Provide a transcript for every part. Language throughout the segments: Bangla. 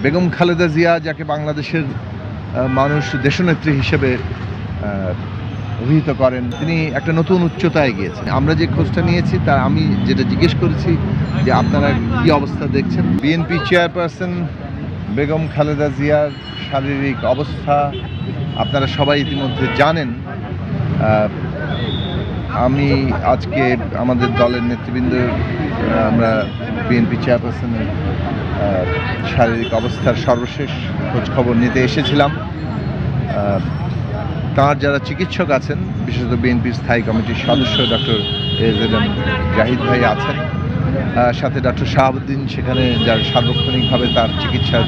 বেগম খালেদা জিয়া, যাকে বাংলাদেশের মানুষ দেশনেত্রী হিসেবে অভিহিত করেন, তিনি একটা নতুন উচ্চতায় গিয়েছেন। আমরা যে খোঁজটা নিয়েছি তা আমি যেটা জিজ্ঞেস করেছি যে আপনারা কি অবস্থা দেখছেন। বিএনপি চেয়ারপারসন বেগম খালেদা জিয়ার শারীরিক অবস্থা আপনারা সবাই ইতিমধ্যে জানেন। আমি আজকে আমাদের দলের নেতৃবৃন্দ আমরা বিএনপি চেয়ারপারসনের শারীরিক অবস্থার সর্বশেষ খোঁজখবর নিতে এসেছিলাম। তার যারা চিকিৎসক আছেন, বিশেষত বিএনপির স্থায়ী কমিটির সদস্য ডক্টর এজেডএম জাহিদ ভাই আছেন, সাথে ডক্টর শাহাবুদ্দিন সেখানে যার সার্বক্ষণিকভাবে তার চিকিৎসার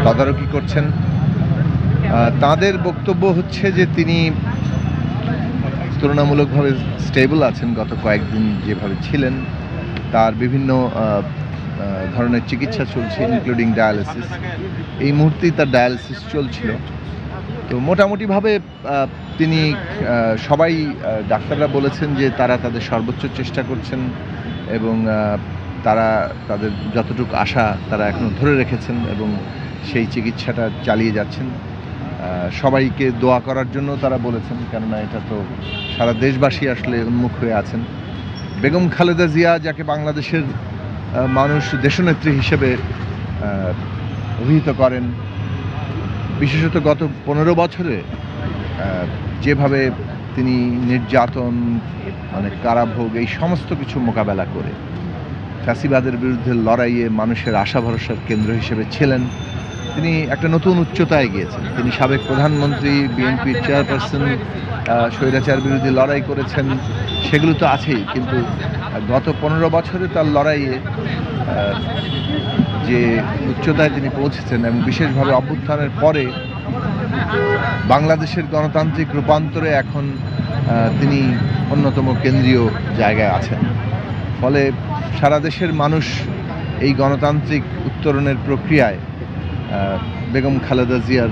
তদারকি করছেন। তাদের বক্তব্য হচ্ছে যে তিনি তুলনামূলকভাবে স্টেবল আছেন। গত কয়েকদিন যেভাবে ছিলেন তার বিভিন্ন ধরনের চিকিৎসা চলছে, ইনক্লুডিং ডায়ালিসিস। এই মুহূর্তেই তার ডায়ালিসিস চলছিল। তো মোটামুটিভাবে তিনি সবাই ডাক্তাররা বলেছেন যে তারা তাদের সর্বোচ্চ চেষ্টা করছেন এবং তারা তাদের যতটুকু আশা তারা এখনও ধরে রেখেছেন এবং সেই চিকিৎসাটা চালিয়ে যাচ্ছেন। সবাইকে দোয়া করার জন্য তারা বলেছেন, কেননা এটা তো সারা দেশবাসী আসলে উন্মুখ হয়ে আছেন। বেগম খালেদা জিয়া, যাকে বাংলাদেশের মানুষ দেশনেত্রী হিসেবে অভিহিত করেন, বিশেষত গত 15 বছরে যেভাবে তিনি নির্যাতন, কারাভোগ, এই সমস্ত কিছু মোকাবেলা করে ফ্যাসিবাদের বিরুদ্ধে লড়াইয়ে মানুষের আশা ভরসার কেন্দ্র হিসেবে ছিলেন। তিনি একটা নতুন উচ্চতায় গিয়েছেন। তিনি সাবেক প্রধানমন্ত্রী, বিএনপির চেয়ারপারসন, স্বৈরাচার বিরোধী লড়াই করেছেন, সেগুলো তো আছেই, কিন্তু গত 15 বছরে তার লড়াইয়ে যে উচ্চতায় তিনি পৌঁছেছেন এবং বিশেষভাবে অভ্যুত্থানের পরে বাংলাদেশের গণতান্ত্রিক রূপান্তরে এখন তিনি অন্যতম কেন্দ্রীয় জায়গায় আছেন। ফলে সারা দেশের মানুষ এই গণতান্ত্রিক উত্তরণের প্রক্রিয়ায় বেগম খালেদা জিয়ার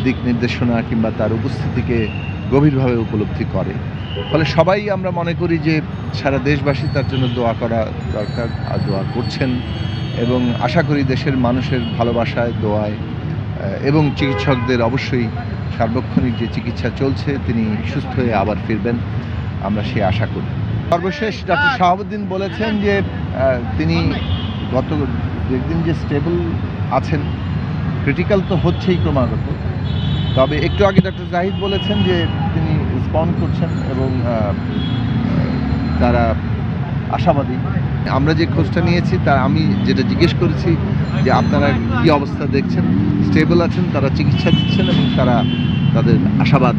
দিক নির্দেশনা কিংবা তার উপস্থিতিকে গভীরভাবে উপলব্ধি করে। ফলে সবাই আমরা মনে করি যে সারা দেশবাসী তার জন্য দোয়া করা দরকার, আর দোয়া করছেন এবং আশা করি দেশের মানুষের ভালোবাসায়, দোয়ায় এবং চিকিৎসকদের অবশ্যই সার্বক্ষণিক যে চিকিৎসা চলছে তিনি সুস্থ হয়ে আবার ফিরবেন, আমরা সে আশা করি। সর্বশেষ ডক্টর শাহাবুদ্দিন বলেছেন যে তিনি গত একদিন যে স্টেবল আছেন, ক্রিটিক্যাল তো হচ্ছেই ক্রমাগত, তবে একটু আগে ডক্টর জাহিদ বলেছেন যে তিনি রেসপন্ড করছেন এবং তারা আশাবাদী। আমরা যে খোঁজটা নিয়েছি তা আমি যেটা জিজ্ঞেস করেছি যে আপনারা কি অবস্থা দেখছেন, স্টেবল আছেন, তারা চিকিৎসা দিচ্ছেন এবং তারা তাদের আশাবাদ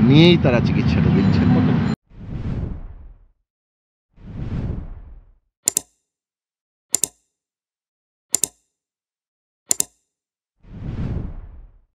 নিয়েই তারা চিকিৎসাটা দিচ্ছেন।